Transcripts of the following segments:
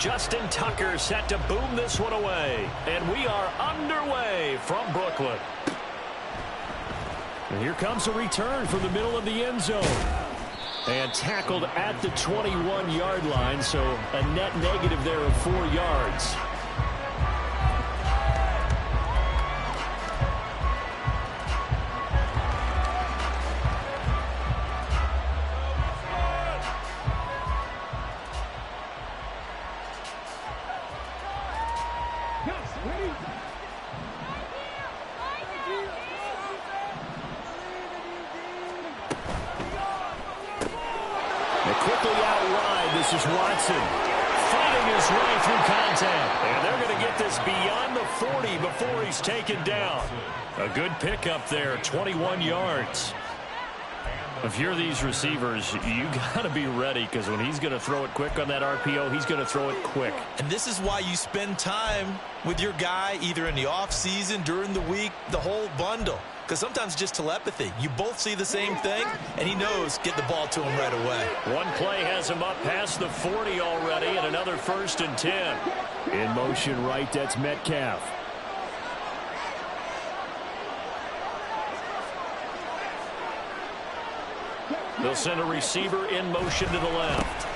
Justin Tucker set to boom this one away. And we are underway from Brooklyn. And here comes a return from the middle of the end zone. And tackled at the 21-yard line, so a net negative there of 4 yards. Quickly out wide, this is Watson. Fighting his way through contact. And they're going to get this beyond the 40 before he's taken down. A good pickup there, 21 yards. If you're these receivers, you got to be ready, because when he's going to throw it quick on that RPO, he's going to throw it quick. And this is why you spend time with your guy either in the offseason, during the week, the whole bundle. Because sometimes just telepathy. You both see the same thing, and he knows get the ball to him right away. One play has him up past the 40 already, and another 1st and 10. In motion right, that's Metcalf. They'll send a receiver in motion to the left.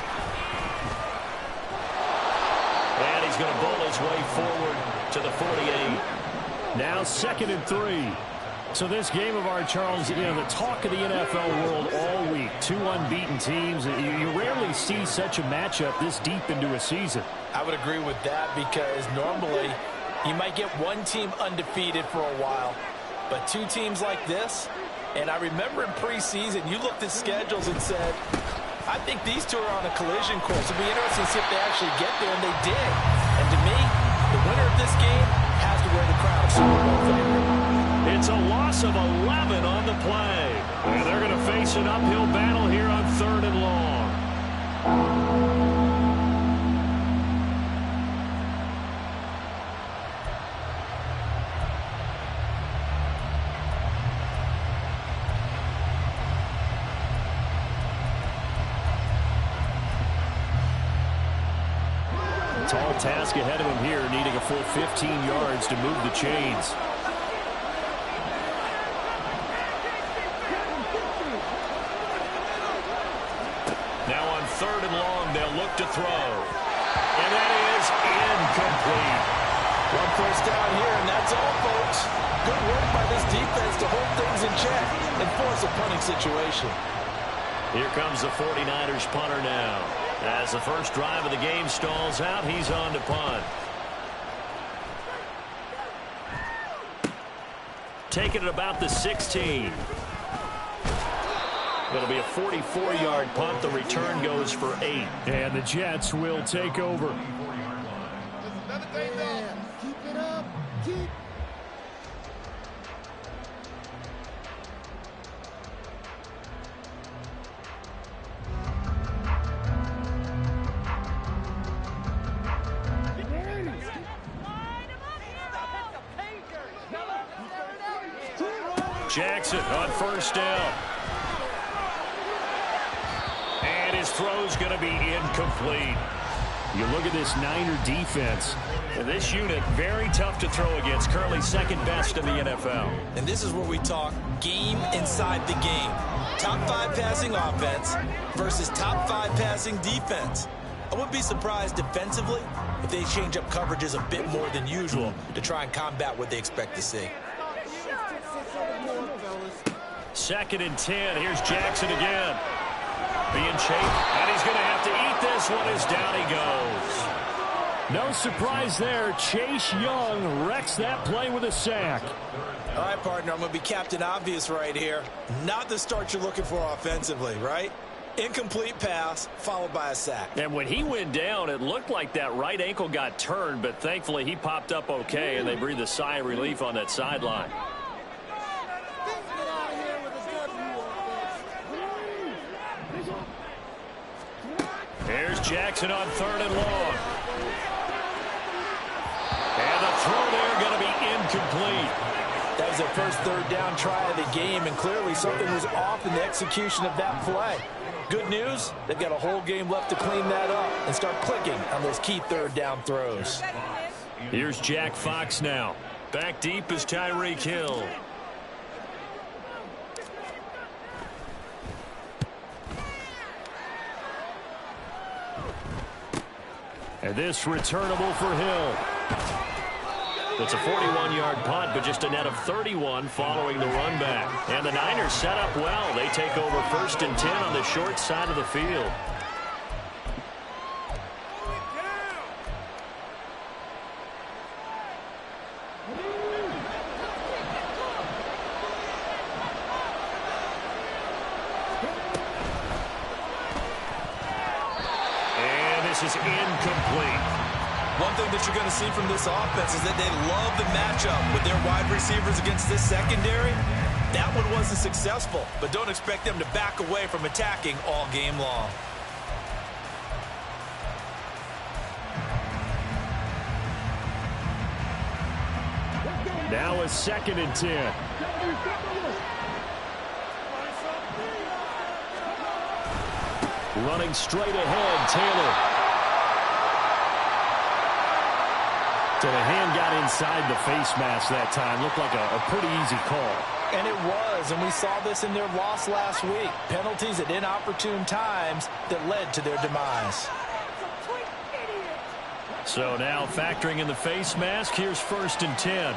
And he's going to bowl his way forward to the 48. Now 2nd and 3. So this game of ours, Charles, you know, the talk of the NFL world all week. 2 unbeaten teams. You rarely see such a matchup this deep into a season. I would agree with that, because normally you might get one team undefeated for a while, but 2 teams like this. And I remember in preseason, you looked at schedules and said, I think these 2 are on a collision course. It'll be interesting to see if they actually get there, and they did. And to me, the winner of this game has to wear the crown of Super Bowl favorite. It's a loss of 11 on the play. And they're going to face an uphill battle here on 3rd and long. Tall task ahead of him here, needing a full 15 yards to move the chains. Now on 3rd and long, they'll look to throw. And that is incomplete. 1 first down here, and that's all, folks. Good work by this defense to hold things in check and force a punting situation. Here comes the 49ers punter now. As the first drive of the game stalls out, he's on to punt. Taking it about the 16. It'll be a 44-yard punt. The return goes for 8. And the Jets will take over. Keep it up. Keep. Jackson on 1st down. And his throw's going to be incomplete. You look at this Niner defense. And this unit, very tough to throw against. Currently 2nd best in the NFL. And this is where we talk game inside the game. Top 5 passing offense versus top 5 passing defense. I wouldn't be surprised defensively if they change up coverages a bit more than usual to try and combat what they expect to see. 2nd and 10. Here's Jackson again. Being chased, and he's going to have to eat this one as down he goes. No surprise there. Chase Young wrecks that play with a sack. All right, partner, I'm going to be Captain Obvious right here. Not the start you're looking for offensively, right? Incomplete pass, followed by a sack. And when he went down, it looked like that right ankle got turned, but thankfully he popped up okay, and they breathed a sigh of relief on that sideline. Here's Jackson on 3rd and long. And the throw there going to be incomplete. That was their first 3rd down try of the game, and clearly something was off in the execution of that play. Good news, they've got a whole game left to clean that up and start clicking on those key third down throws. Here's Jack Fox now. Back deep is Tyreek Hill. And this returnable for Hill. It's a 41-yard punt, but just a net of 31 following the run back. And the Niners set up well. They take over 1st and 10 on the short side of the field. And this is incomplete. One thing that you're going to see from this offense is that they love the matchup with their wide receivers against this secondary. That one wasn't successful, but don't expect them to back away from attacking all game long. Now a 2nd and 10. Running straight ahead, Taylor. So the hand got inside the face mask that time. Looked like a pretty easy call. And it was, and we saw this in their loss last week. Penalties at inopportune times that led to their demise. So now factoring in the face mask, here's 1st and 10.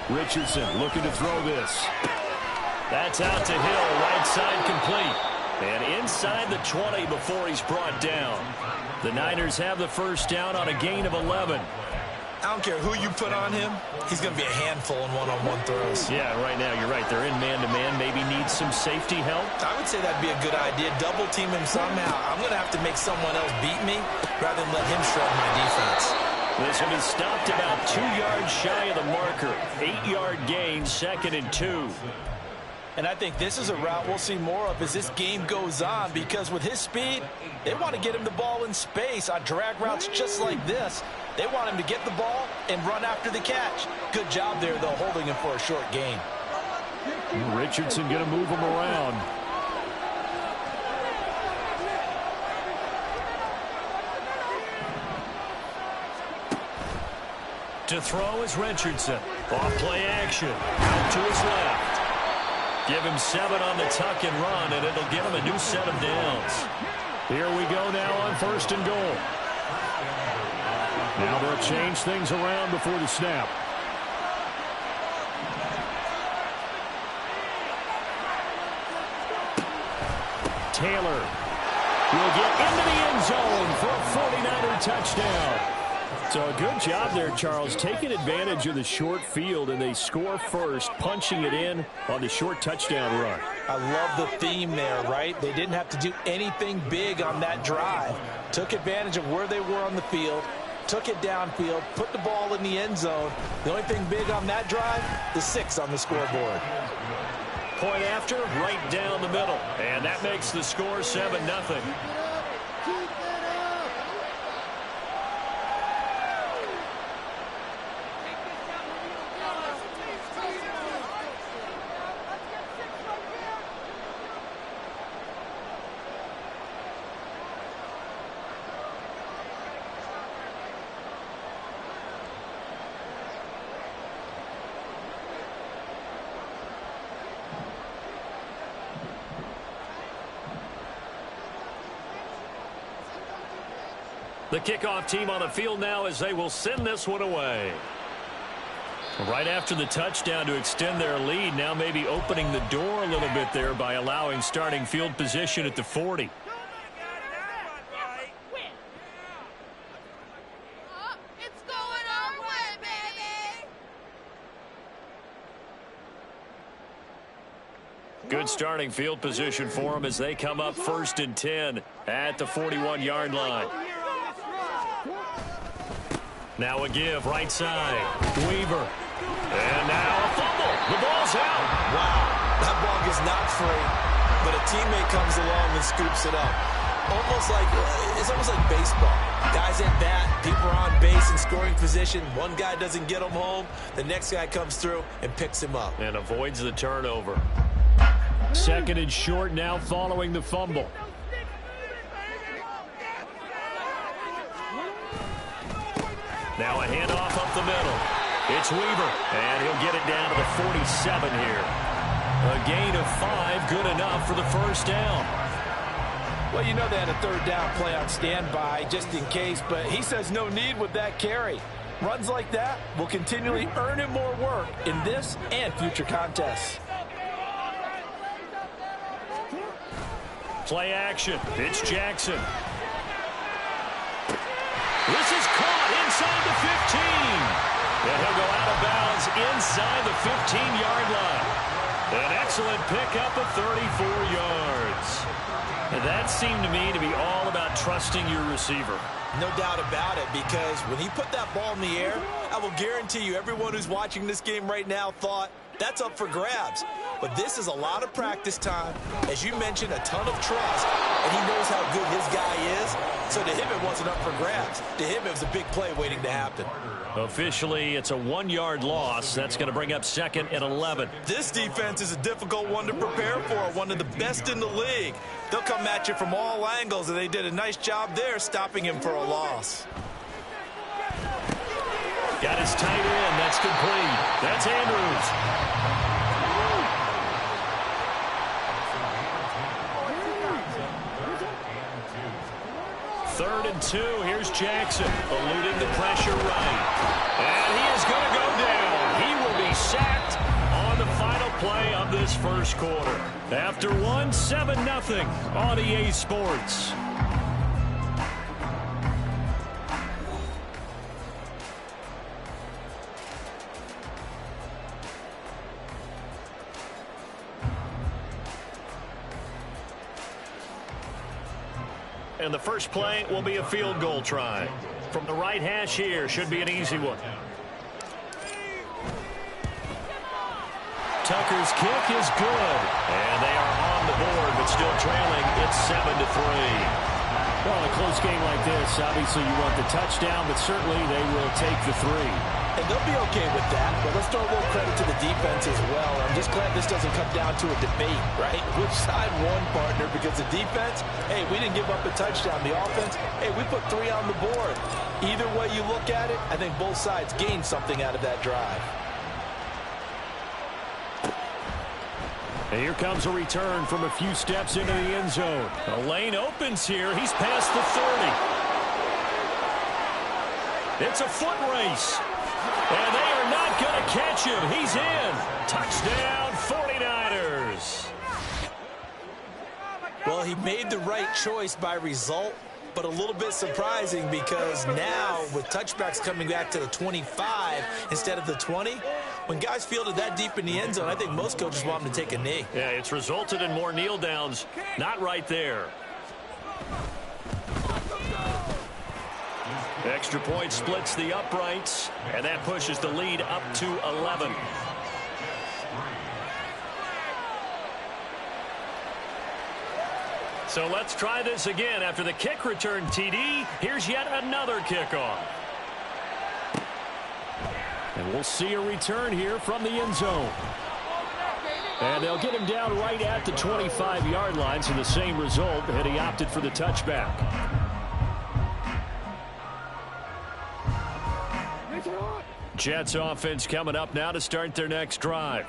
Richardson looking to throw this. That's out to Hill, right side complete. And inside the 20 before he's brought down. The Niners have the 1st down on a gain of 11. I don't care who you put on him. He's going to be a handful in one-on-one throws. Yeah, right now you're right. They're in man-to-man. Maybe needs some safety help. I would say that'd be a good idea. Double team him somehow. I'm going to have to make someone else beat me rather than let him shred my defense. This one is stopped about 2 yards shy of the marker. 8-yard gain, 2nd and 2. And I think this is a route we'll see more of as this game goes on, because with his speed, they want to get him the ball in space on drag routes just like this. They want him to get the ball and run after the catch. Good job there, though, holding him for a short gain. Richardson going to move him around. To throw is Richardson. Off play action. Out to his left. Give him 7 on the tuck and run, and it'll give him a new set of downs. Here we go now on 1st and goal. Now they'll change things around before the snap. Taylor will get into the end zone for a 49er touchdown. So a good job there, Charles, taking advantage of the short field, and they score first, punching it in on the short touchdown run. I love the theme there, right? They didn't have to do anything big on that drive. Took advantage of where they were on the field, took it downfield, put the ball in the end zone. The only thing big on that drive, the 6 on the scoreboard. Point after, right down the middle. And that makes the score 7-0. The kickoff team on the field now as they will send this one away. Right after the touchdown to extend their lead, now maybe opening the door a little bit there by allowing starting field position at the 40. Good starting field position for them as they come up 1st and 10 at the 41-yard line. Now a give, right side. Weaver. And now a fumble. The ball's out. Wow, that ball is not free, but a teammate comes along and scoops it up. It's almost like baseball. Guys at bat, people are on base in scoring position. One guy doesn't get him home. The next guy comes through and picks him up. And avoids the turnover. Second and short now following the fumble. Now a handoff up the middle. It's Weaver, and he'll get it down to the 47 here. A gain of 5, good enough for the first down. Well, you know they had a third down play on standby just in case, but he says no need with that carry. Runs like that will continually earn him more work in this and future contests. Play action. It's Jackson. This is caught inside the 15. And he'll go out of bounds inside the 15-yard line. An excellent pickup of 34 yards. And that seemed to me to be all about trusting your receiver. No doubt about it, because when he put that ball in the air, I will guarantee you everyone who's watching this game right now thought that's up for grabs. But this is a lot of practice time. As you mentioned, a ton of trust, and he knows how good his guy is. So to him, it wasn't up for grabs. To him, it was a big play waiting to happen. Officially, it's a 1-yard loss. That's going to bring up 2nd and 11. This defense is a difficult one to prepare for, one of the best in the league. They'll come at you from all angles, and they did a nice job there stopping him for a loss. Got his tight end. That's complete. That's Andrews. 3rd and 2. Here's Jackson, eluding the pressure right. And he is going to go down. He will be sacked on the final play of this first quarter. After 7-0 on EA Sports. And the first play will be a field goal try. From the right hash here, should be an easy one. Tucker's kick is good. And they are on the board, but still trailing. It's 7-3. Well, in a close game like this, obviously you want the touchdown, but certainly they will take the 3. And they'll be okay with that, but let's throw a little credit to the defense as well. I'm just glad this doesn't come down to a debate, right? Which side won, partner? Because the defense, hey, we didn't give up a touchdown. The offense, hey, we put 3 on the board. Either way you look at it, I think both sides gained something out of that drive. And here comes a return from a few steps into the end zone. The lane opens here. He's past the 30. It's a foot race. And they are not going to catch him. He's in. Touchdown, 49ers. Well, he made the right choice by result, but a little bit surprising because now with touchbacks coming back to the 25 instead of the 20, when guys fielded that deep in the end zone, I think most coaches want them to take a knee. Yeah, it's resulted in more kneel downs. Not right there. Extra point splits the uprights, and that pushes the lead up to 11. So let's try this again. After the kick return TD, here's yet another kickoff. And we'll see a return here from the end zone. And they'll get him down right at the 25-yard line, so the same result, and he opted for the touchback. Jets offense coming up now to start their next drive.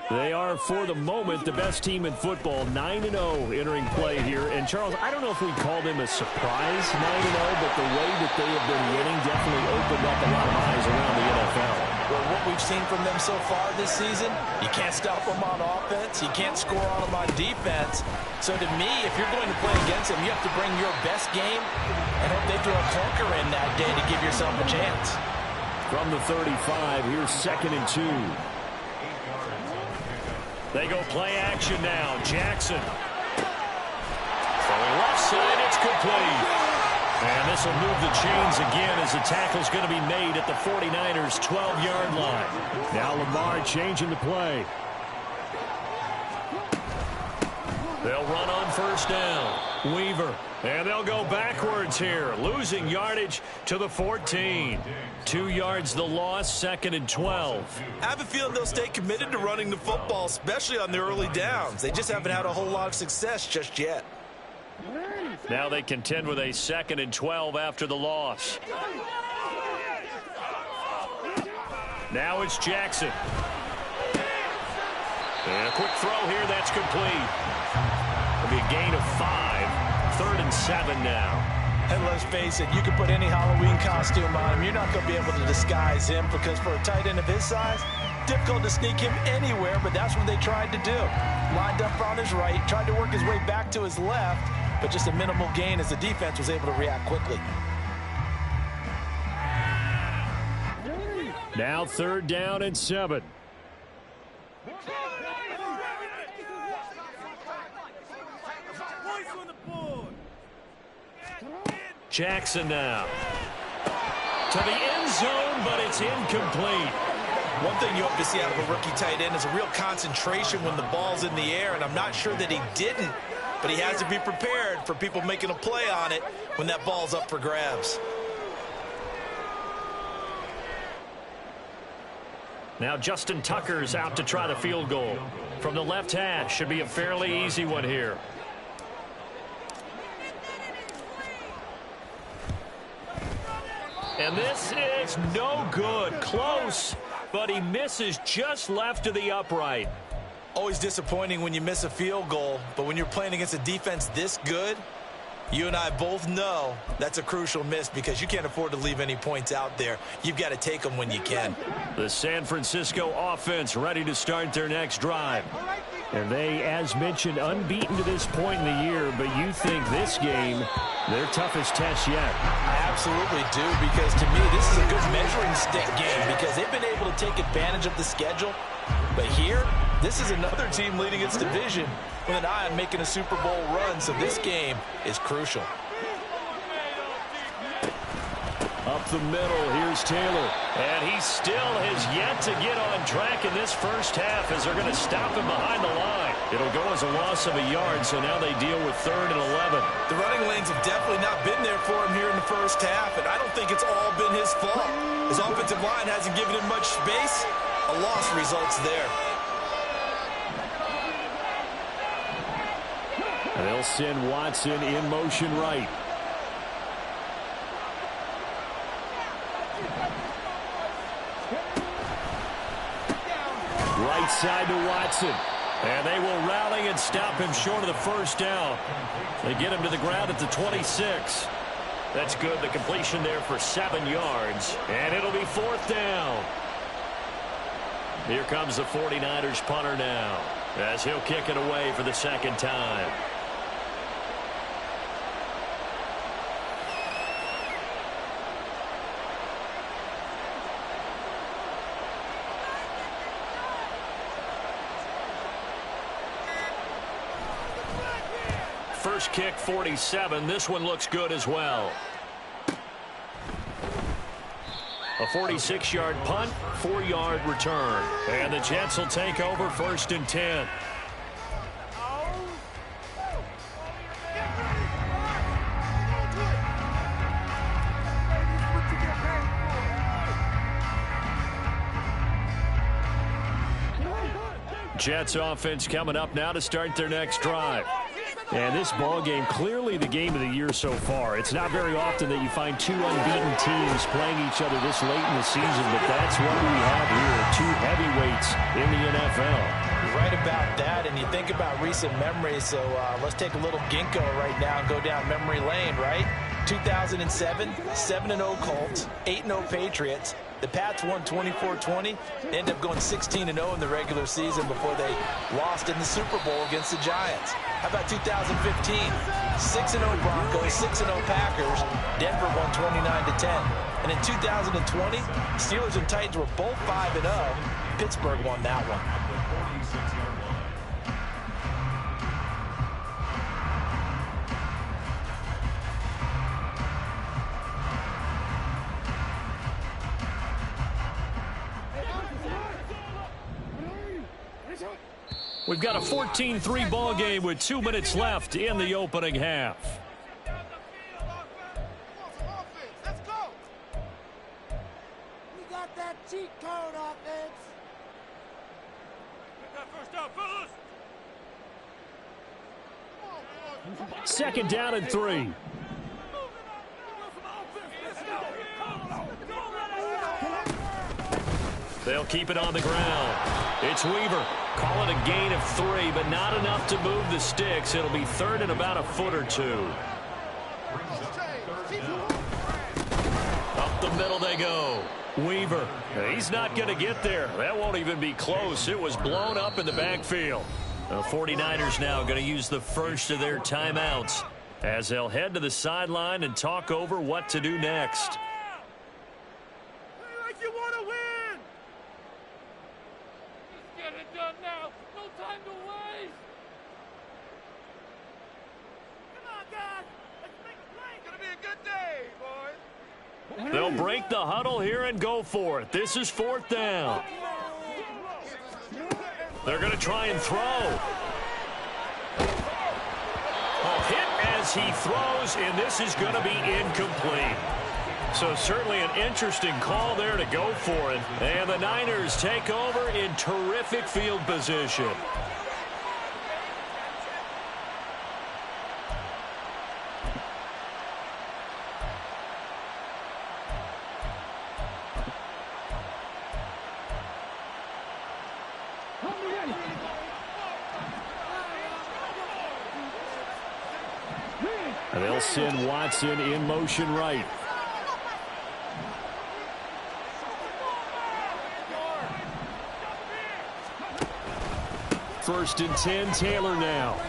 They are, for the moment, the best team in football, 9-0 entering play here. And, Charles, I don't know if we'd call them a surprise 9-0, but the way that they have been winning definitely opened up a lot of eyes around the NFL. Well, what we've seen from them so far this season, you can't stop them on offense. You can't score on them on defense. So, to me, if you're going to play against them, you have to bring your best game and hope they throw a clunker in that day to give yourself a chance. From the 35, here's 2nd and 2. They go play action now. Jackson. Throwing left side, it's complete. And this will move the chains again as the tackle's going to be made at the 49ers' 12-yard line. Now Lamar changing the play. They'll run on first down. Weaver. And they'll go backwards here, losing yardage to the 14. 2 yards the loss, 2nd and 12. I have a feeling they'll stay committed to running the football, especially on the early downs. They just haven't had a whole lot of success just yet. Now they contend with a 2nd and 12 after the loss. Now it's Jackson. And a quick throw here, that's complete. It'll be a gain of 5. 3rd and 7 now. And let's face it, you can put any Halloween costume on him. You're not going to be able to disguise him because for a tight end of his size, difficult to sneak him anywhere, but that's what they tried to do. Lined up on his right, tried to work his way back to his left, but just a minimal gain as the defense was able to react quickly. Now 3rd down and 7. Jackson now. To the end zone, but it's incomplete. One thing you hope to see out of a rookie tight end is a real concentration when the ball's in the air, and I'm not sure that he didn't, but he has to be prepared for people making a play on it when that ball's up for grabs. Now Justin Tucker's out to try the field goal. From the left hash, should be a fairly easy one here. And this is no good. Close, but he misses just left of the upright. Always disappointing when you miss a field goal, but when you're playing against a defense this good, you and I both know that's a crucial miss because you can't afford to leave any points out there. You've got to take them when you can. The San Francisco offense ready to start their next drive. And they, as mentioned, unbeaten to this point in the year, but you think this game, their toughest test yet. I absolutely do, because to me, this is a good measuring stick game because they've been able to take advantage of the schedule. But here, this is another team leading its division with an eye on making a Super Bowl run, so this game is crucial. Up the middle, here's Taylor. And he still has yet to get on track in this first half as they're going to stop him behind the line. It'll go as a loss of a yard, so now they deal with 3rd and 11. The running lanes have definitely not been there for him here in the first half, and I don't think it's all been his fault. His offensive line hasn't given him much space. A loss results there. And they'll send Watson in motion right. Right side to Watson. And they will rally and stop him short of the first down. They get him to the ground at the 26. That's good. The completion there for 7 yards. And it'll be 4th down. Here comes the 49ers punter now as he'll kick it away for the 2nd time. First kick, 47. This one looks good as well. A 46-yard punt, 4-yard return. And the Jets will take over 1st and 10. Jets offense coming up now to start their next drive. And this ball game, clearly the game of the year so far. It's not very often that you find 2 unbeaten teams playing each other this late in the season, but that's what we have here, 2 heavyweights in the NFL. You're right about that, and you think about recent memories, so let's take a little ginkgo right now and go down memory lane, right? 2007, 7-0 Colts, 8-0 Patriots. The Pats won 24-20. They ended up going 16-0 in the regular season before they lost in the Super Bowl against the Giants. How about 2015? 6-0 Broncos, 6-0 Packers. Denver won 29-10. And in 2020, Steelers and Titans were both 5-0. Pittsburgh won that one. We've got a 14-3 ball game with 2 minutes left in the opening half. Let's go. We got that cheat code offense. Get that first down, fellas. Second down and 3. They'll keep it on the ground. It's Weaver. Call it a gain of 3, but not enough to move the sticks. It'll be third and about a foot or two. Up the middle they go. Weaver. He's not going to get there. That won't even be close. It was blown up in the backfield. The 49ers now going to use the first of their timeouts as they'll head to the sideline and talk over what to do next. Like you want to win. Just get it done now. No time to waste. Come on, guys. Let's make a play. It's going to be a good day, boys. They'll break the huddle here and go for it. This is fourth down. They're going to try and throw. Oh, hit as he throws, and this is going to be incomplete. So certainly an interesting call there to go for it. And the Niners take over in terrific field position. And they'll send Watson in motion right. First and 10, Taylor now.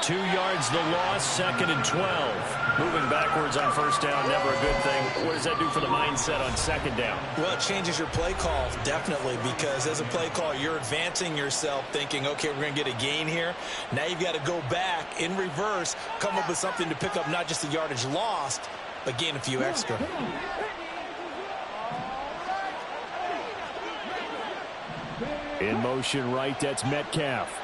2 yards the loss, second and 12. Moving backwards on first down, never a good thing. What does that do for the mindset on second down? Well, it changes your play call, definitely, because as a play call, you're advancing yourself thinking, okay, we're going to get a gain here. Now you've got to go back in reverse, come up with something to pick up not just the yardage lost, but gain a few extra. In motion right, that's Metcalf.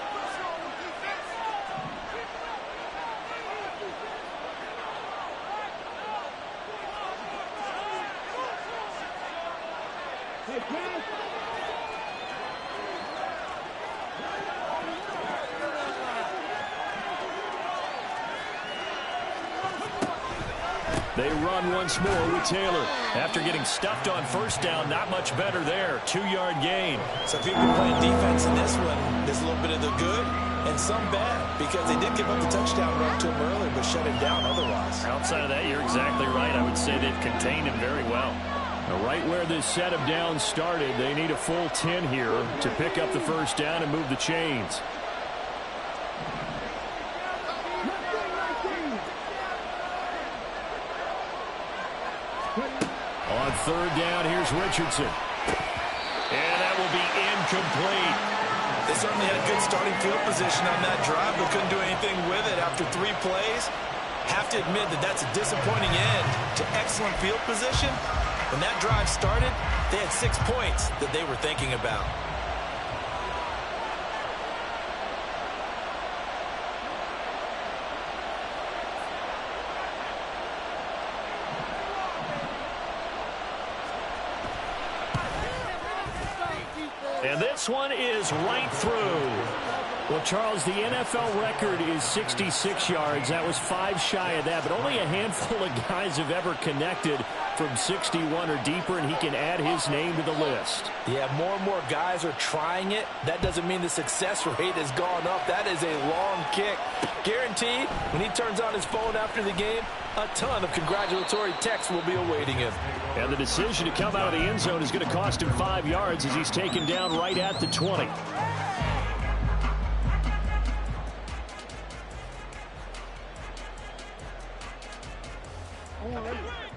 They run once more with Taylor. After getting stuffed on first down, not much better there. 2-yard gain. So people playing defense in this one, there's a little bit of the good and some bad, because they did give up the touchdown run to him earlier, but shut him down otherwise. Outside of that, you're exactly right. I would say they've contained him very well. Now, right where this set of downs started, they need a full 10 here to pick up the first down and move the chains. On third down, here's Richardson. And that will be incomplete. They certainly had a good starting field position on that drive, but couldn't do anything with it after 3 plays. Have to admit that that's a disappointing end to excellent field position. When that drive started, they had 6 points that they were thinking about. And this one is right through. Well, Charles, the NFL record is 66 yards. That was 5 shy of that, but only a handful of guys have ever connected from 61 or deeper, and he can add his name to the list. Yeah, more and more guys are trying it. That doesn't mean the success rate has gone up. That is a long kick. Guaranteed, when he turns on his phone after the game, a ton of congratulatory texts will be awaiting him. And the decision to come out of the end zone is going to cost him 5 yards as he's taken down right at the 20.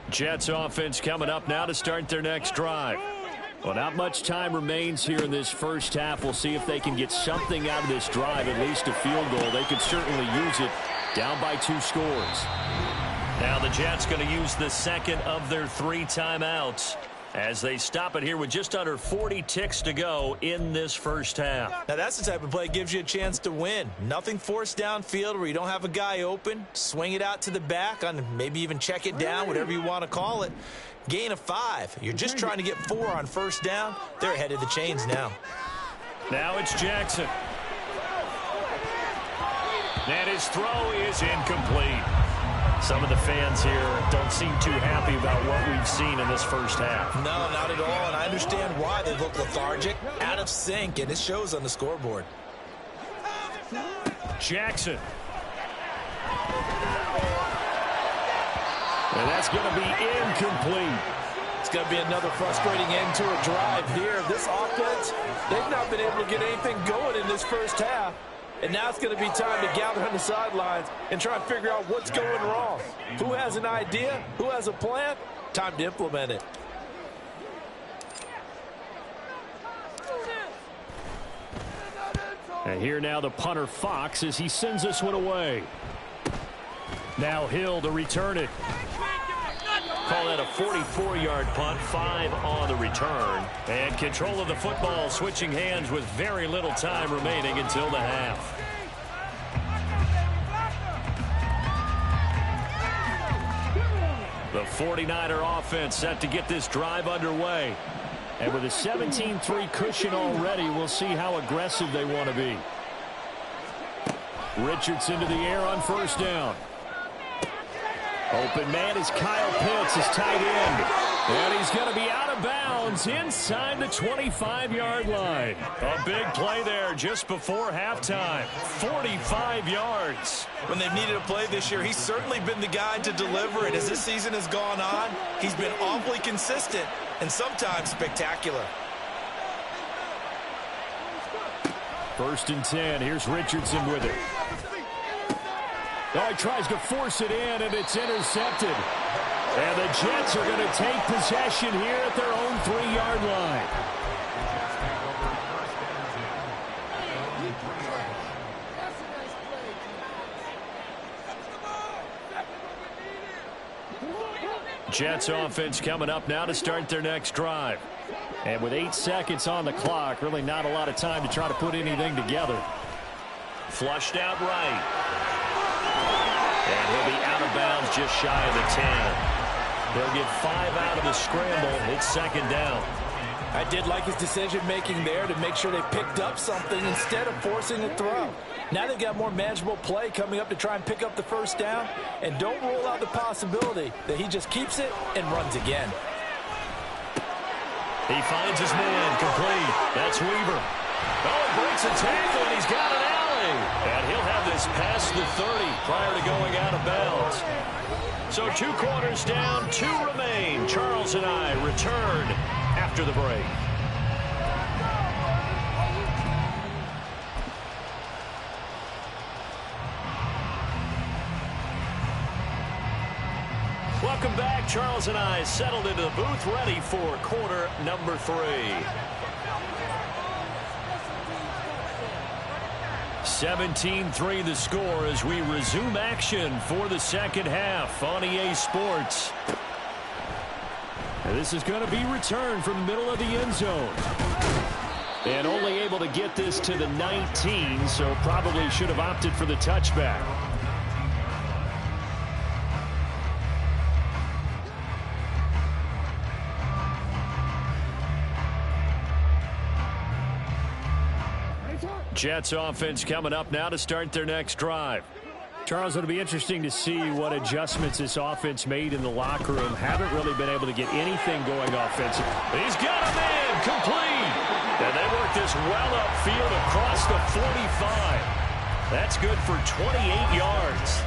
Jets offense coming up now to start their next drive. Well, not much time remains here in this first half. We'll see if they can get something out of this drive, at least a field goal. They could certainly use it down by 2 scores. Now the Jets going to use the second of their 3 timeouts. as they stop it here with just under 40 ticks to go in this first half. Now, that's the type of play that gives you a chance to win. Nothing forced downfield where you don't have a guy open. Swing it out to the back, on maybe even check it down, whatever you want to call it. Gain of 5. You're just trying to get 4 on first down. They're ahead of the chains now. Now it's Jackson. And his throw is incomplete. Some of the fans here don't seem too happy about what we've seen in this first half. No, not at all, and I understand why. They look lethargic, out of sync, and it shows on the scoreboard. Jackson. And that's going to be incomplete. It's going to be another frustrating end to a drive here. This offense, they've not been able to get anything going in this first half. And now it's going to be time to gather on the sidelines and try and figure out what's going wrong. Who has an idea? Who has a plan? Time to implement it. And here now the punter Fox as he sends this one away. Now Hill to return it. Call that a 44-yard punt, 5 on the return. And control of the football switching hands with very little time remaining until the half. The 49er offense set to get this drive underway. And with a 17-3 cushion already, we'll see how aggressive they want to be. Richardson to the air on first down. Open man is Kyle Pitts, his tight end. And he's going to be out of bounds inside the 25-yard line. A big play there just before halftime. 45 yards. When they've needed a play this year, he's certainly been the guy to deliver it. As this season has gone on, he's been awfully consistent and sometimes spectacular. First and 10. Here's Richardson with it. Oh, he tries to force it in, and it's intercepted. And the Jets are going to take possession here at their own 3-yard line. Jets offense coming up now to start their next drive. And with 8 seconds on the clock, really not a lot of time to try to put anything together. Flushed out right. And he'll be out of bounds just shy of the 10. They'll get 5 out of the scramble. It's second down. I did like his decision-making there to make sure they picked up something instead of forcing a throw. Now they've got more manageable play coming up to try and pick up the first down. And don't rule out the possibility that he just keeps it and runs again. He finds his man complete. That's Weaver. Oh, he breaks a tackle, and he's got an alley. And he'll have this past the 30 prior to going out of bounds. So 2 quarters down, 2 remain. Charles and I return after the break. Welcome back. Charles and I settled into the booth, ready for quarter number 3. 17-3 the score as we resume action for the second half on EA Sports. And this is going to be returned from the middle of the end zone. And only able to get this to the 19, so probably should have opted for the touchback. Jets offense coming up now to start their next drive. Charles, it'll be interesting to see what adjustments this offense made in the locker room. Haven't really been able to get anything going offensively. He's got a man complete. And they work this well upfield across the 45. That's good for 28 yards.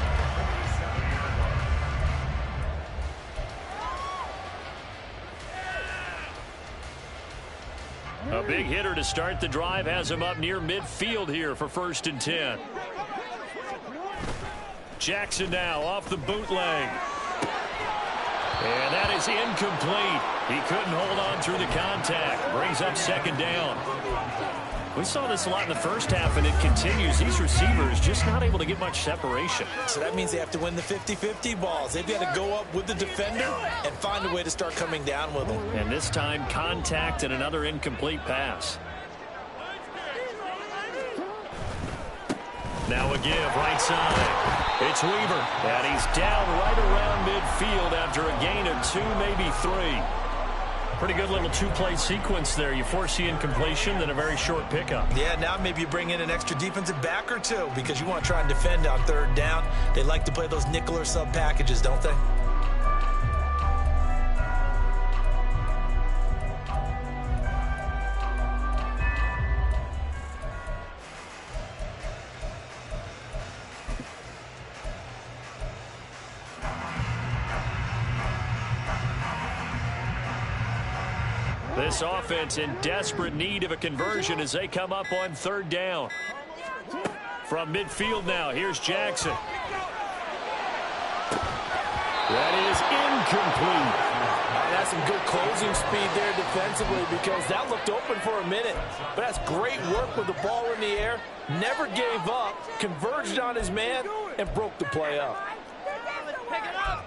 A big hitter to start the drive has him up near midfield here for first and 10. Jackson now off the bootleg. And that is incomplete. He couldn't hold on through the contact. Brings up second down. We saw this a lot in the first half, and it continues. These receivers just not able to get much separation. So that means they have to win the 50-50 balls. They've got to go up with the defender and find a way to start coming down with them. And this time, contact and another incomplete pass. Now a give, right side. It's Weaver, and he's down right around midfield after a gain of 2, maybe 3. Pretty good little two-play sequence there. You force the incompletion, then a very short pickup. Yeah, now maybe you bring in an extra defensive back or two because you want to try and defend on third down. They like to play those nickel or sub packages, don't they? This offense in desperate need of a conversion as they come up on third down. From midfield now, here's Jackson. That is incomplete. That's some good closing speed there defensively because that looked open for a minute. But that's great work with the ball in the air. Never gave up, converged on his man, and broke the play up. Pick it up.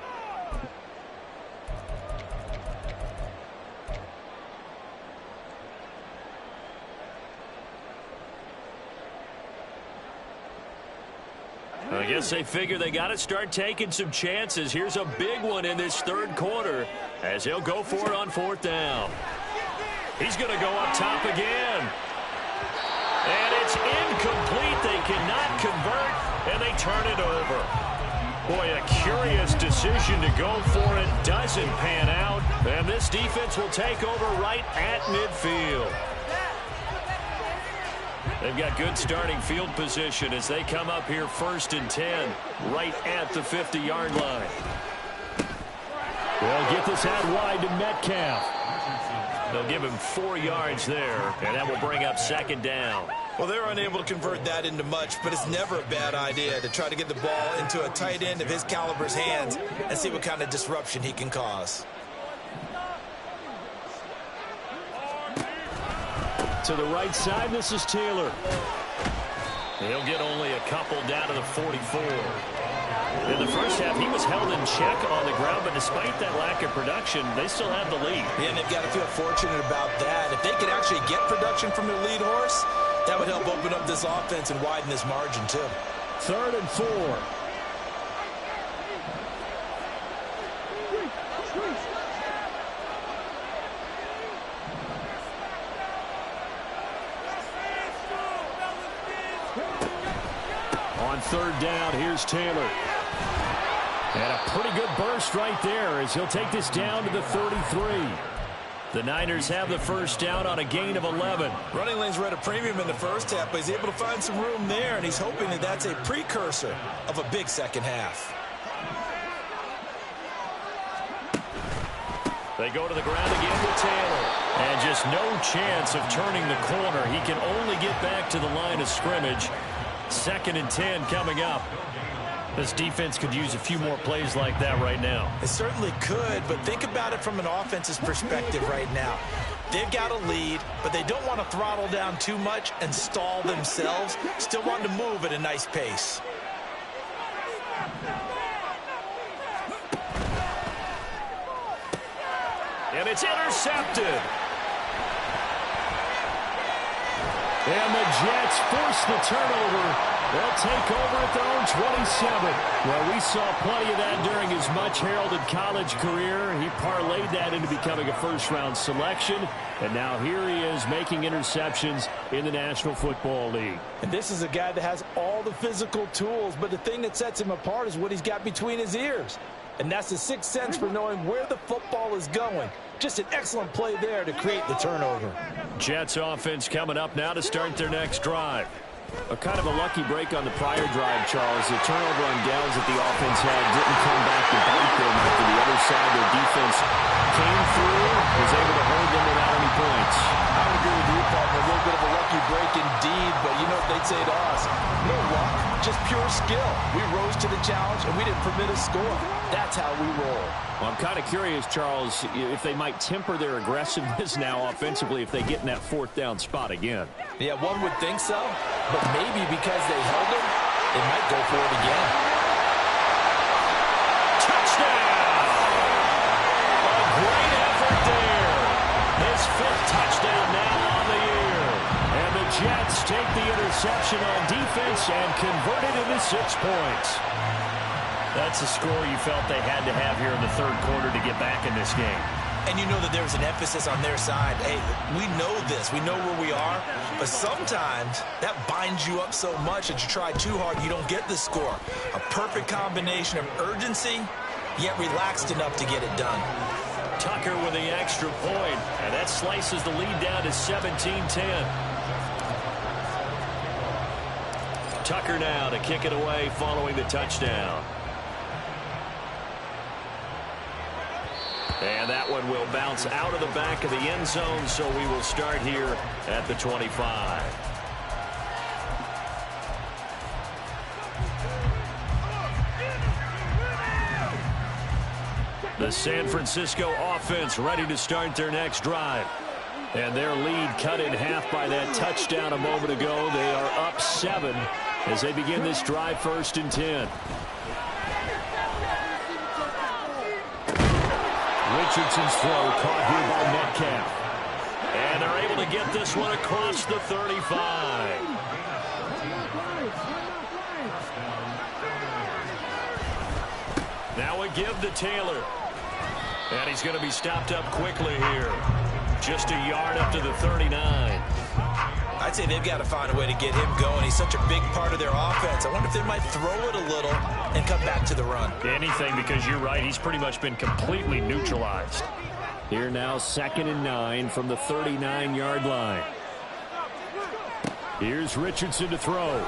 I guess they figure they got to start taking some chances. Here's a big one in this third quarter as he'll go for it on fourth down. He's going to go up top again. And it's incomplete. They cannot convert, and they turn it over. Boy, a curious decision to go for it. Doesn't pan out. And this defense will take over right at midfield. They've got good starting field position as they come up here 1st and 10, right at the 50-yard line. They'll get this out wide to Metcalf. They'll give him 4 yards there, and that will bring up 2nd down. Well, they're unable to convert that into much, but it's never a bad idea to try to get the ball into a tight end of his caliber's hands and see what kind of disruption he can cause. To the right side, this is Taylor. He'll get only a couple down to the 44. In the first half, he was held in check on the ground, but despite that lack of production, they still have the lead. Yeah, and they've got to feel fortunate about that. If they could actually get production from their lead horse, that would help open up this offense and widen this margin, too. 3rd and 4. On 3rd down, here's Taylor. And a pretty good burst right there as he'll take this down to the 33. The Niners have the 1st down on a gain of 11. Running lanes were at a premium in the first half, but he's able to find some room there, and he's hoping that that's a precursor of a big second half. They go to the ground again with Taylor. And just no chance of turning the corner. He can only get back to the line of scrimmage. 2nd and 10 coming up. This defense could use a few more plays like that right now. It certainly could, but think about it from an offense's perspective right now. They've got a lead, but they don't want to throttle down too much and stall themselves. Still want to move at a nice pace. And it's intercepted. And the Jets force the turnover. They'll take over at their own 27. Well, we saw plenty of that during his much-heralded college career. He parlayed that into becoming a first-round selection. And now here he is making interceptions in the National Football League. And this is a guy that has all the physical tools, but the thing that sets him apart is what he's got between his ears. And that's the sixth sense for knowing where the football is going. Just an excellent play there to create the turnover. Jets offense coming up now to start their next drive. A kind of a lucky break on the prior drive, Charles. The turnover on downs that the offense had didn't come back to bite them after the other side. Their defense came through, was able to hold them without any points. I would agree with you, partner. A little bit of a lucky break indeed, but you know what they'd say to us? No luck, just pure skill. We rose to the challenge, and we didn't permit a score. That's how we roll. Well, I'm kind of curious, Charles, if they might temper their aggressiveness now offensively if they get in that fourth down spot again. Yeah, one would think so, but maybe because they held him, they might go for it again. Touchdown! A great effort there. His fifth touchdown now on the year. And the Jets take the interception on defense and convert it into 6 points. That's a score you felt they had to have here in the third quarter to get back in this game. And you know that there's an emphasis on their side. Hey, we know this. We know where we are. But sometimes that binds you up so much that you try too hard, you don't get the score. A perfect combination of urgency, yet relaxed enough to get it done. Tucker with the extra point, and that slices the lead down to 17-10. Tucker now to kick it away following the touchdown. And that one will bounce out of the back of the end zone, so we will start here at the 25. The San Francisco offense ready to start their next drive. And their lead cut in half by that touchdown a moment ago. They are up 7 as they begin this drive, 1st and 10. Richardson's throw caught here by Metcalf. And they're able to get this one across the 35. Now a give to Taylor. And he's going to be stopped up quickly here. Just a yard up to the 39. I'd say they've got to find a way to get him going. He's such a big part of their offense. I wonder if they might throw it a little and come back to the run. Anything, because you're right. He's pretty much been completely neutralized. Here now, 2nd and 9 from the 39-yard line. Here's Richardson to throw.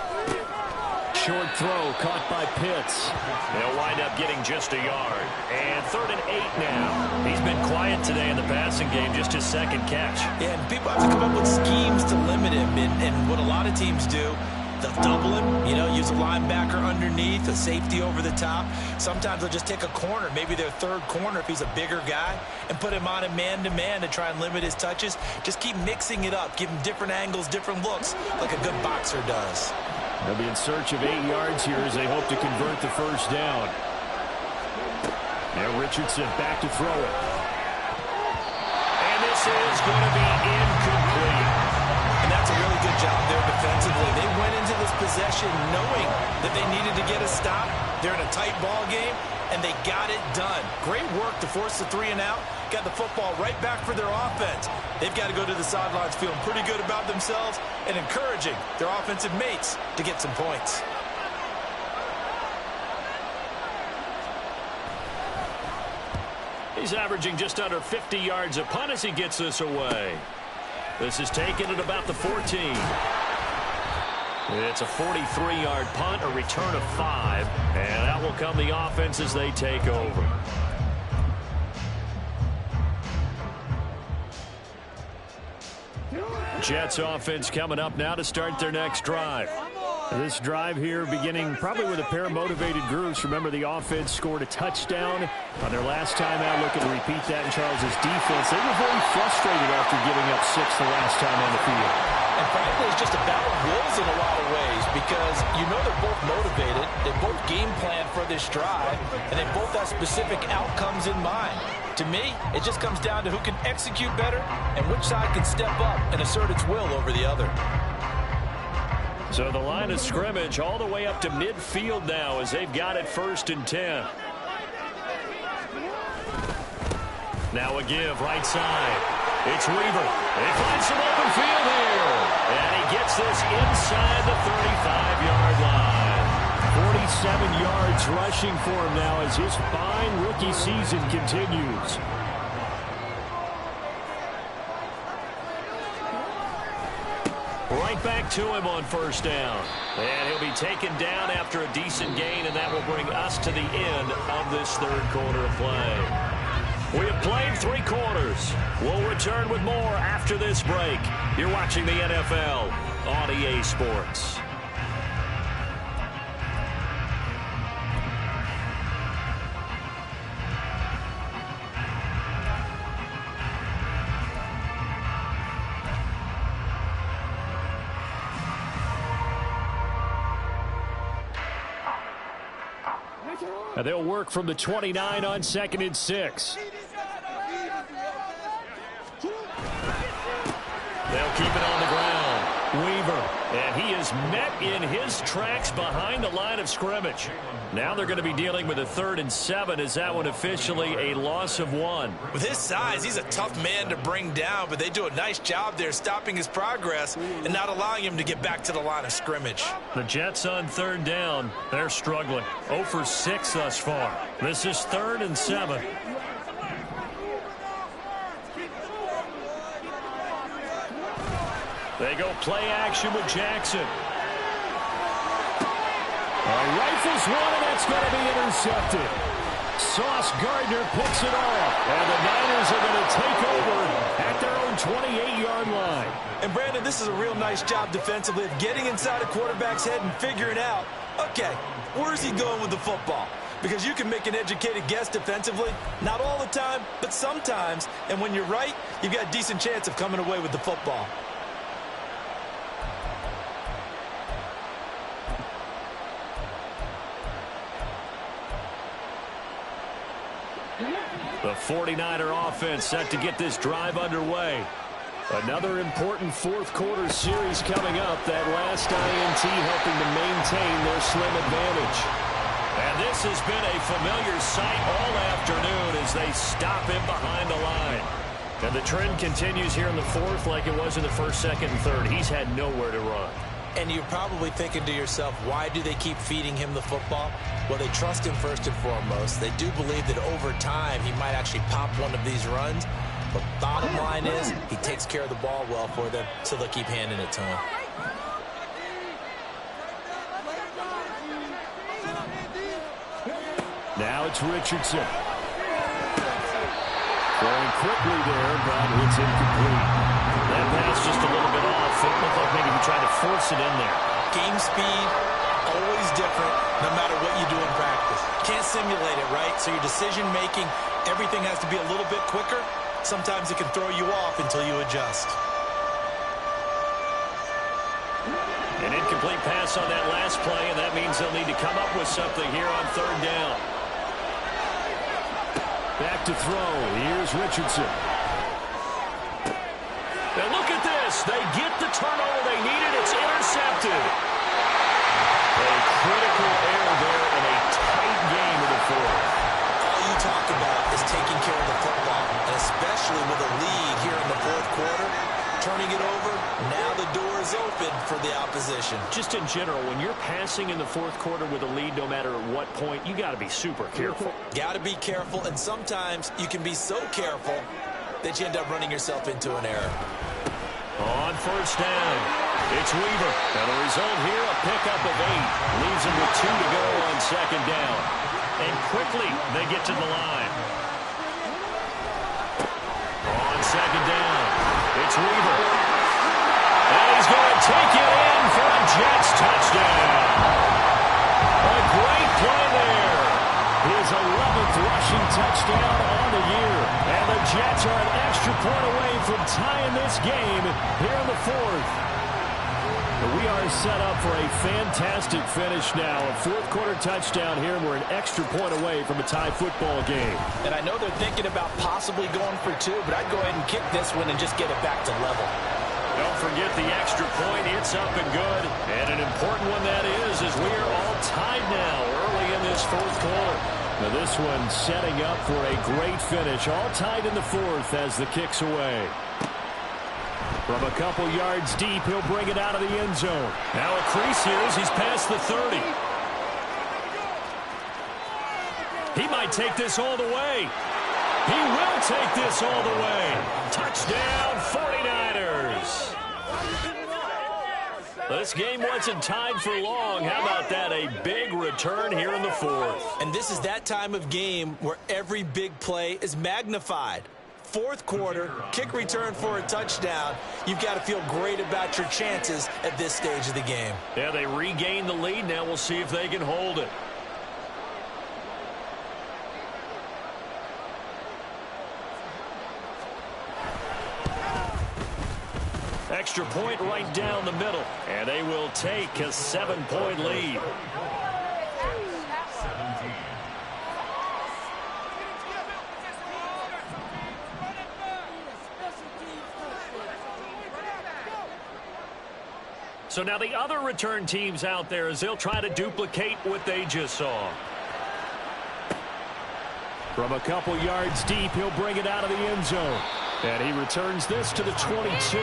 Short throw caught by Pitts. They'll wind up getting just a yard. And 3rd and 8 now. He's been quiet today in the passing game, just his 2nd catch. Yeah, and people have to come up with schemes to limit him. And what a lot of teams do, they'll double him, use a linebacker underneath, a safety over the top. Sometimes they'll just take a corner, maybe their 3rd corner if he's a bigger guy, and put him on a man-to-man to try and limit his touches. Just keep mixing it up, give him different angles, different looks, like a good boxer does. They'll be in search of 8 yards here as they hope to convert the 1st down. Now Richardson back to throw it. And this is going to be incomplete. And that's a really good job there defensively. They went into this possession knowing that they needed to get a stop. They're in a tight ball game, and they got it done. Great work to force the 3 and out. Got the football right back for their offense. They've got to go to the sidelines feeling pretty good about themselves and encouraging their offensive mates to get some points. He's averaging just under 50 yards a punt as he gets this away. This is taken at about the 14. It's a 43-yard punt, a return of 5, and that will come the offense as they take over. Jets offense coming up now to start their next drive. This drive here beginning probably with a pair of motivated groups. Remember, the offense scored a touchdown on their last time out. Looking to repeat that in Charles's defense. They were very frustrated after giving up 6 the last time on the field. And frankly, it's just a battle of wills in a lot of ways because they're both motivated. They both game plan for this drive, and they both have specific outcomes in mind. To me, it just comes down to who can execute better and which side can step up and assert its will over the other. So the line of scrimmage all the way up to midfield now as they've got it 1st and 10. Now a give right side. It's Weaver. They find some open field here. And he gets this inside the 35-yard line. 47 yards rushing for him now as his fine rookie season continues. Right back to him on 1st down. And he'll be taken down after a decent gain, and that will bring us to the end of this 3rd quarter of play. We have played 3 quarters. We'll return with more after this break. You're watching the NFL on EA Sports. And they'll work from the 29 on 2nd and 6. They'll keep it on the ground. Weaver, and he is met in his tracks behind the line of scrimmage. Now they're going to be dealing with a 3rd and 7. Is that one officially a loss of 1? With his size, he's a tough man to bring down, but they do a nice job there stopping his progress and not allowing him to get back to the line of scrimmage. The Jets on 3rd down. They're struggling. 0 for 6 thus far. This is 3rd and 7. They go play action with Jackson. Rifles one, and that's going to be intercepted. Sauce Gardner picks it off, and the Niners are going to take over at their own 28-yard line. And, Brandon, this is a real nice job defensively of getting inside a quarterback's head and figuring out, okay, where's he going with the football? Because you can make an educated guess defensively, not all the time, but sometimes. And when you're right, you've got a decent chance of coming away with the football. The 49er offense set to get this drive underway. Another important fourth-quarter series coming up. That last INT helping to maintain their slim advantage. And this has been a familiar sight all afternoon as they stop him behind the line. And the trend continues here in the 4th like it was in the 1st, 2nd, and 3rd. He's had nowhere to run. And you're probably thinking to yourself, why do they keep feeding him the football? Well, they trust him first and foremost. They do believe that over time he might actually pop one of these runs. But bottom line is he takes care of the ball well for them, so they'll keep handing it to him. Now it's Richardson. Going quickly there, but it's incomplete. That pass just a little bit off. It looked like maybe he tried to force it in there. Game speed, always different, no matter what you do in practice. Can't simulate it, right? So your decision-making, everything has to be a little bit quicker. Sometimes it can throw you off until you adjust. An incomplete pass on that last play, and that means they'll need to come up with something here on 3rd down. Back to throw. Here's Richardson. And look at this. They get the turnover they needed. It's intercepted. A critical error there in a tight game of the 4th. All you talk about is taking care of the football, and especially with a lead here in the 4th quarter. Turning it over, now the door is open for the opposition. Just in general, when you're passing in the 4th quarter with a lead, no matter at what point, you got to be super careful. Got to be careful, and sometimes you can be so careful that you end up running yourself into an error. On 1st down, it's Weaver. And the result here, a pickup of 8. Leaves him with 2 to go on 2nd down. And quickly, they get to the line. On 2nd down, it's Weaver. And he's going to take it in for a Jets touchdown. A great play there. His 11th rushing touchdown on the year. And the Jets are an extra point away from tying this game here in the 4th. We are set up for a fantastic finish now. A 4th quarter touchdown here, and we're an extra point away from a tie football game. And I know they're thinking about possibly going for 2, but I'd go ahead and kick this one and just get it back to level. Don't forget the extra point. It's up and good. And an important one that is, as we are all tied now early in this 4th quarter. Now this one setting up for a great finish. All tied in the 4th as the kick's away. From a couple yards deep, he'll bring it out of the end zone. Now a crease here as he's past the 30. He might take this all the way. He will take this all the way. Touchdown, 49ers. This game wasn't tied for long. How about that? A big return here in the 4th. And this is that time of game where every big play is magnified. 4th quarter, kick return for a touchdown. You've got to feel great about your chances at this stage of the game. Yeah, they regain the lead. Now we'll see if they can hold it. Extra point right down the middle. And they will take a 7-point lead. So now the other return teams out there as they'll try to duplicate what they just saw. From a couple yards deep, he'll bring it out of the end zone. And he returns this to the 22.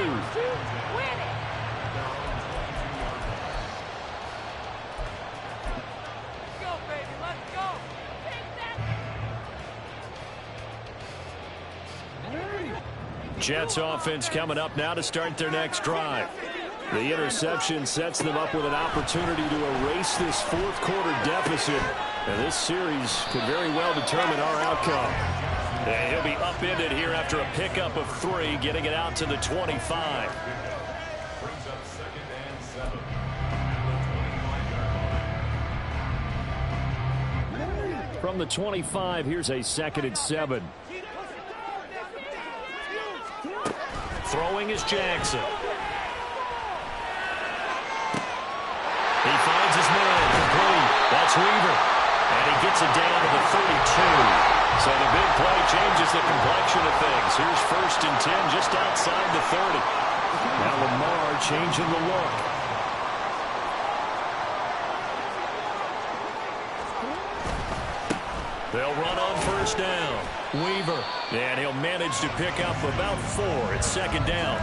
Jets offense coming up now to start their next drive. The interception sets them up with an opportunity to erase this fourth quarter deficit. And this series could very well determine our outcome. And he'll be upended here after a pickup of 3, getting it out to the 25. From the 25, here's a 2nd and 7. Throwing is Jackson. He finds his man, complete. That's Weaver. And he gets it down to the 32. So the big play changes the complexion of things. Here's 1st and 10 just outside the 30. Now Lamar changing the look. They'll run on 1st down. Weaver. And he'll manage to pick up about 4. It's 2nd down.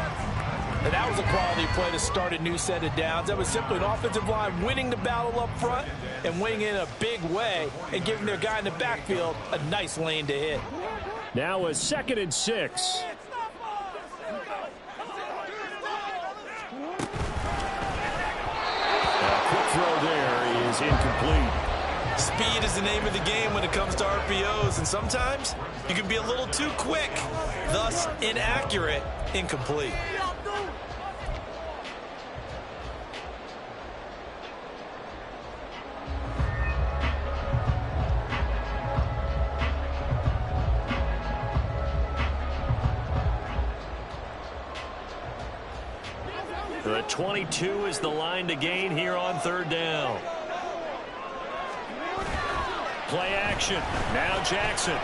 And that was a quality play to start a new set of downs. That was simply an offensive line winning the battle up front and winning in a big way and giving their guy in the backfield a nice lane to hit. Now a 2nd and 6. A quick throw there is incomplete. Speed is the name of the game when it comes to RPOs, and sometimes you can be a little too quick, thus inaccurate, incomplete. The 22 is the line to gain here on 3rd down. Play action. Now Jackson.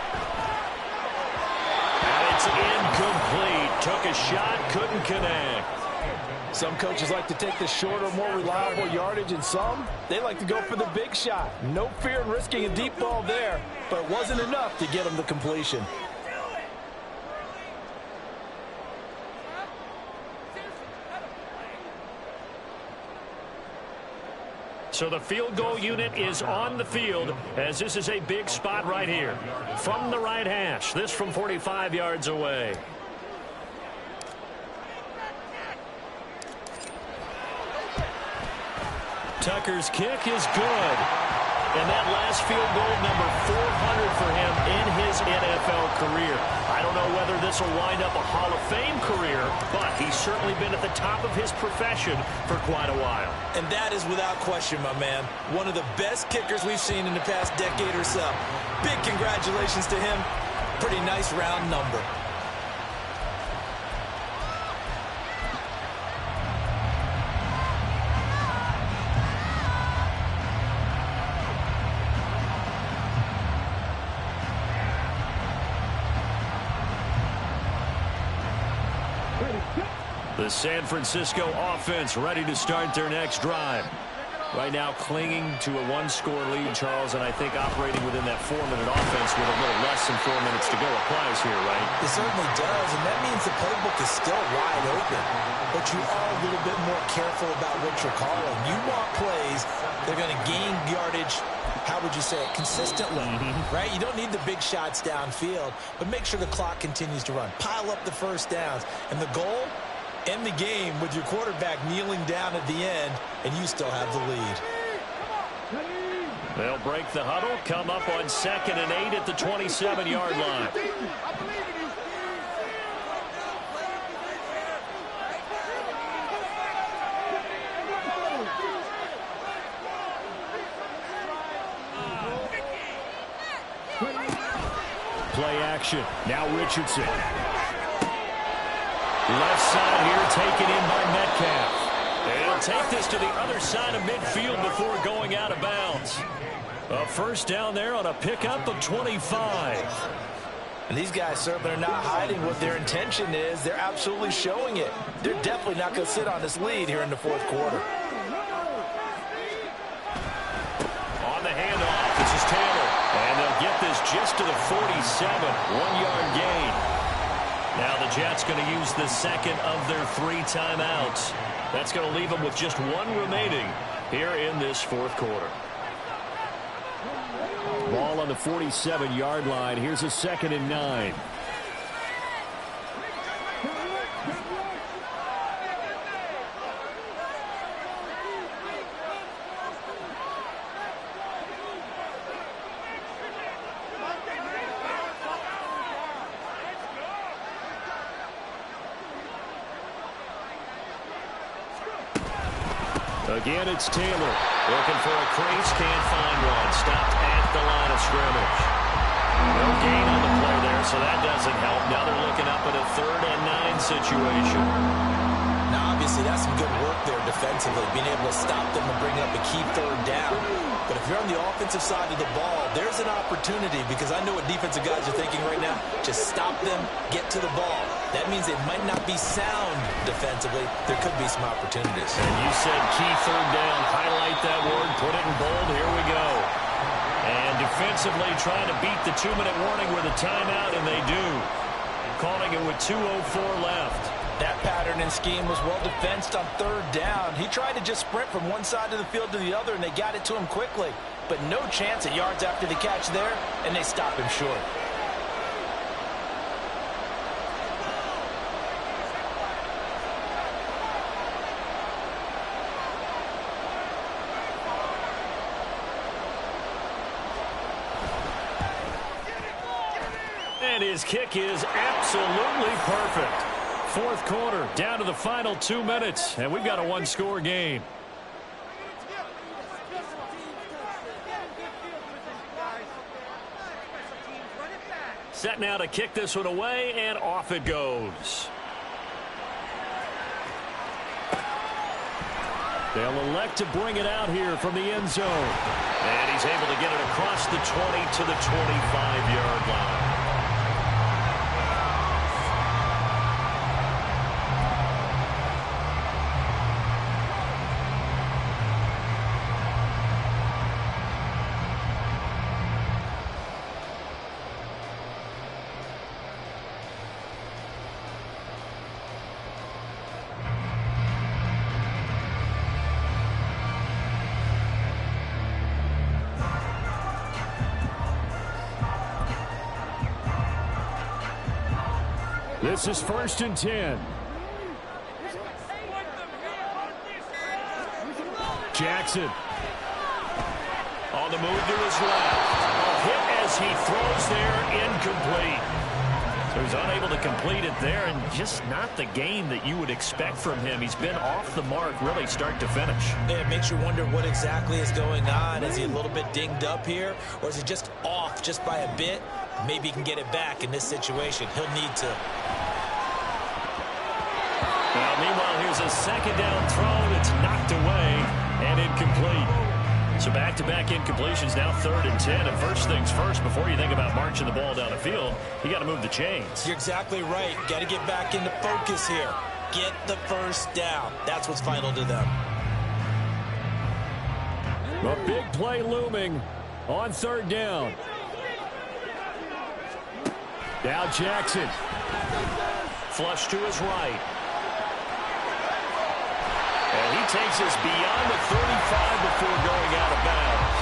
And it's incomplete. Took a shot, couldn't connect. Some coaches like to take the shorter, more reliable yardage, and some, they like to go for the big shot. No fear in risking a deep ball there, but it wasn't enough to get them the completion. So the field goal unit is on the field as this is a big spot right here. From the right hash, this from 45 yards away. Tucker's kick is good. And that last field goal, number 400 for him in his NFL career. I don't know whether this will wind up a Hall of Fame career, but he's certainly been at the top of his profession for quite a while. And that is without question, my man. One of the best kickers we've seen in the past decade or so. Big congratulations to him. Pretty nice round number. The San Francisco offense ready to start their next drive. Right now clinging to a 1-score lead, Charles, and I think operating within that 4-minute offense with a little less than 4 minutes to go applies here, right? It certainly does, and that means the playbook is still wide open. But you are a little bit more careful about what you're calling. You want plays, they're going to gain yardage, how would you say it, consistently, right? You don't need the big shots downfield, but make sure the clock continues to run. Pile up the 1st downs, and the goal, end the game with your quarterback kneeling down at the end, and you still have the lead. They'll break the huddle, come up on 2nd and 8 at the 27-yard line. Play action. Now Richardson. Left side here taken in by Metcalf. And he'll take this to the other side of midfield before going out of bounds. A 1st down there on a pickup of 25. And these guys certainly are not hiding what their intention is. They're absolutely showing it. They're definitely not going to sit on this lead here in the 4th quarter. handoff. This is Taylor. And they'll get this just to the 47. 1-yard gain. Now the Jets going to use the second of their 3 timeouts. That's going to leave them with just 1 remaining here in this fourth quarter. Ball on the 47-yard line. Here's a 2nd and 9. Again, it's Taylor. Looking for a crease, can't find one. Stopped at the line of scrimmage. No gain on the play there, so that doesn't help. Now they're looking up at a 3rd and 9 situation. Now, obviously, that's some good work there defensively, being able to stop them and bring up a key 3rd down. But if you're on the offensive side of the ball, there's an opportunity, because I know what defensive guys are thinking right now. Just stop them, get to the ball. That means it might not be sound defensively. There could be some opportunities. And you said key 3rd down. Highlight that word. Put it in bold. Here we go. And defensively trying to beat the 2-minute warning with a timeout, and they do. Calling it with 2:04 left. That pattern and scheme was well defensed on 3rd down. He tried to just sprint from one side of the field to the other, and they got it to him quickly. But no chance at yards after the catch there, and they stop him short. And his kick is absolutely perfect. Fourth quarter, down to the final 2 minutes, and we've got a 1-score game. Set now to kick this one away, and off it goes. They'll elect to bring it out here from the end zone. And he's able to get it across the 20 to the 25-yard line. This is 1st and 10. Jackson. On the move to his left. A hit as he throws there, incomplete. So he's unable to complete it there, and just not the game that you would expect from him. He's been off the mark, really, start to finish. Yeah, it makes you wonder what exactly is going on. Is he a little bit dinged up here, or is he just off just by a bit? Maybe he can get it back in this situation. He'll need to. Well, meanwhile, here's a 2nd down throw that's knocked away and incomplete. So back-to-back incompletions, now 3rd and 10. And first things first, before you think about marching the ball down the field, you got to move the chains. You're exactly right. Got to get back into focus here. Get the first down. That's what's vital to them. A big play looming on 3rd down. Now Jackson. Flush to his right. And he takes us beyond the 35 before going out of bounds.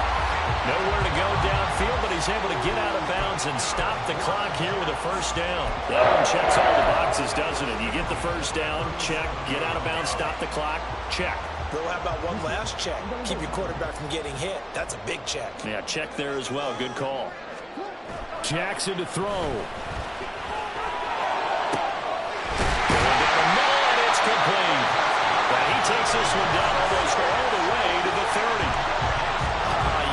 Nowhere to go downfield, but he's able to get out of bounds and stop the clock here with a first down. That one checks all the boxes, doesn't it? You get the first down, check. Get out of bounds, stop the clock, check. Though, how about one last check? Keep your quarterback from getting hit. That's a big check. Yeah, check there as well. Good call. Jackson to throw. And it's complete. Now he takes this one down almost all the way to the 30.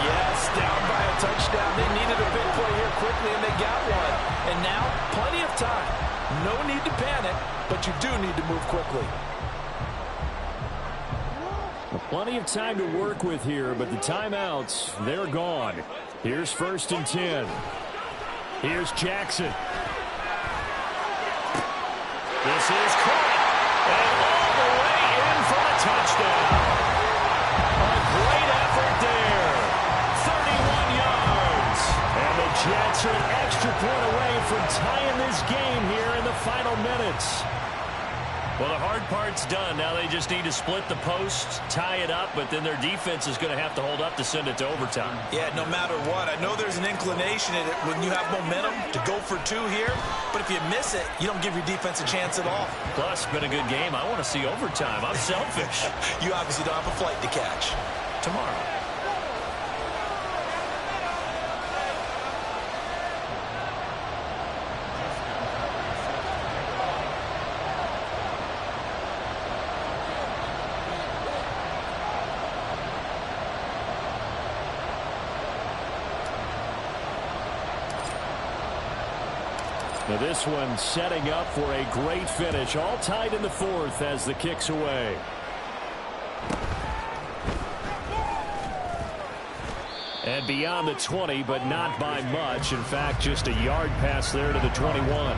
Yes, down by a touchdown. They needed a big play here quickly, and they got one. And now, plenty of time. No need to panic, but you do need to move quickly. Plenty of time to work with here, but the timeouts, they're gone. Here's 1st and 10. Here's Jackson. This is caught. And all the way in for the touchdown. A great effort there. extra point away from tying this game here in the final minutes. Well, the hard part's done. Now they just need to split the posts, tie it up, but then their defense is going to have to hold up to send it to overtime. Yeah, no matter what. I know there's an inclination in it when you have momentum to go for two here, but if you miss it, you don't give your defense a chance at all. Plus, it's been a good game. I want to see overtime. I'm selfish. You obviously don't have a flight to catch. Tomorrow. Now this one setting up for a great finish. All tied in the fourth as the kick's away. And beyond the 20, but not by much. In fact, just a yard pass there to the 21.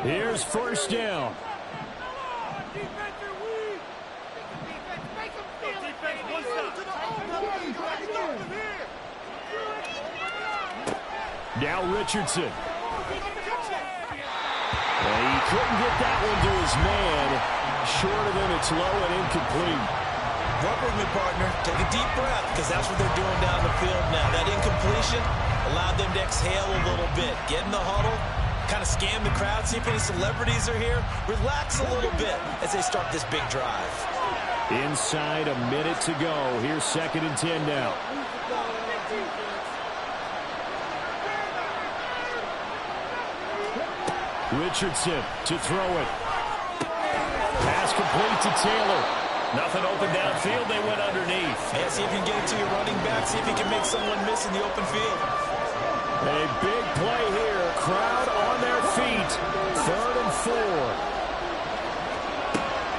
Here's first down. Now Richardson. And he couldn't get that one to his man. Short of him, it's low and incomplete. Work with me, partner. Take a deep breath, because that's what they're doing down the field now. That incompletion allowed them to exhale a little bit. Get in the huddle, kind of scan the crowd, see if any celebrities are here. Relax a little bit as they start this big drive. Inside a minute to go. Here's 2nd and 10 now. Richardson to throw it. Pass complete to Taylor. Nothing open downfield. They went underneath. Yeah, see if you can get it to your running back. See if you can make someone miss in the open field. A big play here. Crowd on their feet. 3rd and 4.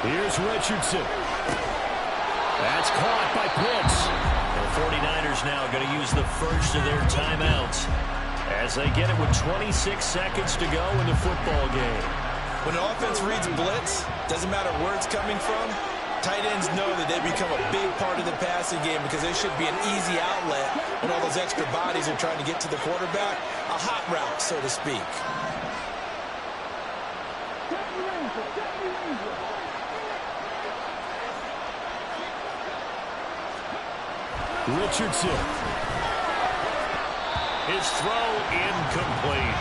Here's Richardson. That's caught by Pitts. The 49ers now going to use the first of their timeouts as they get it with 26 seconds to go in the football game. When an offense reads blitz, doesn't matter where it's coming from, tight ends know that they become a big part of the passing game because they should be an easy outlet when all those extra bodies are trying to get to the quarterback. A hot route, so to speak. Richardson. His throw incomplete.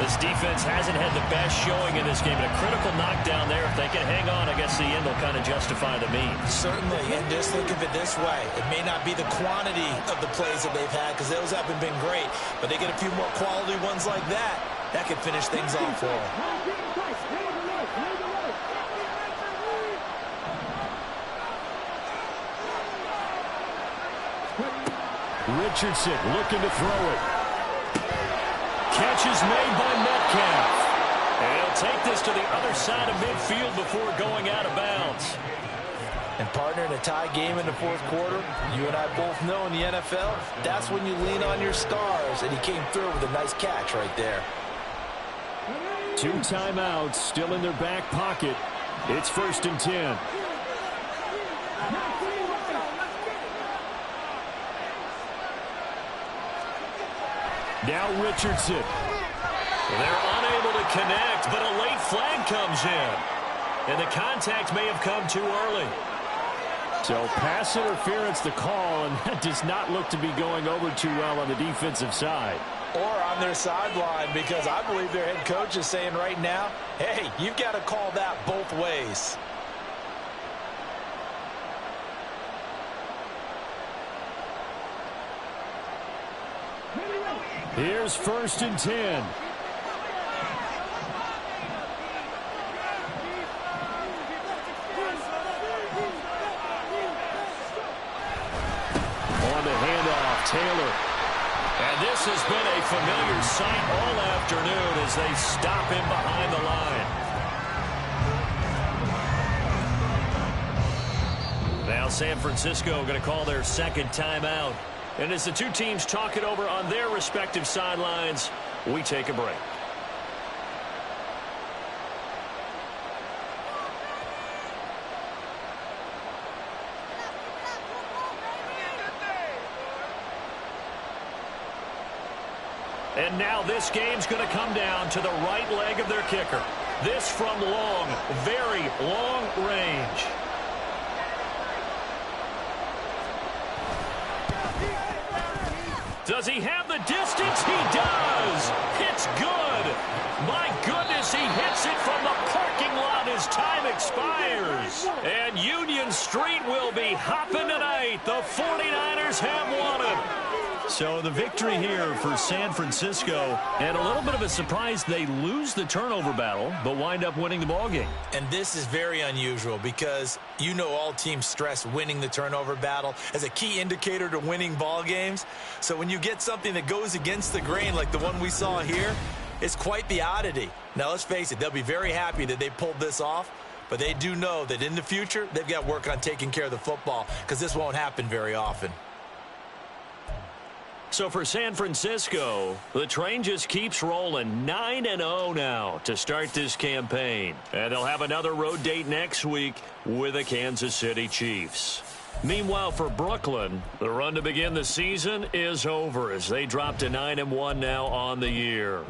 This defense hasn't had the best showing in this game. And a critical knockdown there. If they can hang on, I guess the end will kind of justify the means. Certainly, and just think of it this way. It may not be the quantity of the plays that they've had because those haven't been great. But they get a few more quality ones like that. That could finish things off for them. Richardson looking to throw it. Catch is made by Metcalf. And he'll take this to the other side of midfield before going out of bounds. And partner, in a tie game in the fourth quarter, you and I both know in the NFL, that's when you lean on your stars. And he came through with a nice catch right there. 2 timeouts still in their back pocket. It's 1st and 10. Now Richardson. They're unable to connect, but a late flag comes in. And the contact may have come too early. So pass interference the call, and that does not look to be going over too well on the defensive side. Or on their sideline, because I believe their head coach is saying right now, hey, you've got to call that both ways. Here's 1st and 10. On the handoff, Taylor. And this has been a familiar sight all afternoon as they stop him behind the line. Now San Francisco going to call their second timeout. And as the two teams talk it over on their respective sidelines, we take a break. And now this game's going to come down to the right leg of their kicker. This from long, very long range. Does he have the distance? He does. It's good. My goodness, he hits it from the parking lot as time expires. And Union Street will be hopping tonight. The 49ers have won it. So the victory here for San Francisco, and a little bit of a surprise, they lose the turnover battle, but wind up winning the ballgame. And this is very unusual because you know all teams stress winning the turnover battle as a key indicator to winning ball games. So when you get something that goes against the grain like the one we saw here, it's quite the oddity. Now let's face it, they'll be very happy that they pulled this off, but they do know that in the future they've got work on taking care of the football because this won't happen very often. So for San Francisco, the train just keeps rolling. 9-0 now to start this campaign. And they'll have another road date next week with the Kansas City Chiefs. Meanwhile, for Brooklyn, the run to begin the season is over as they drop to 9-1 now on the year.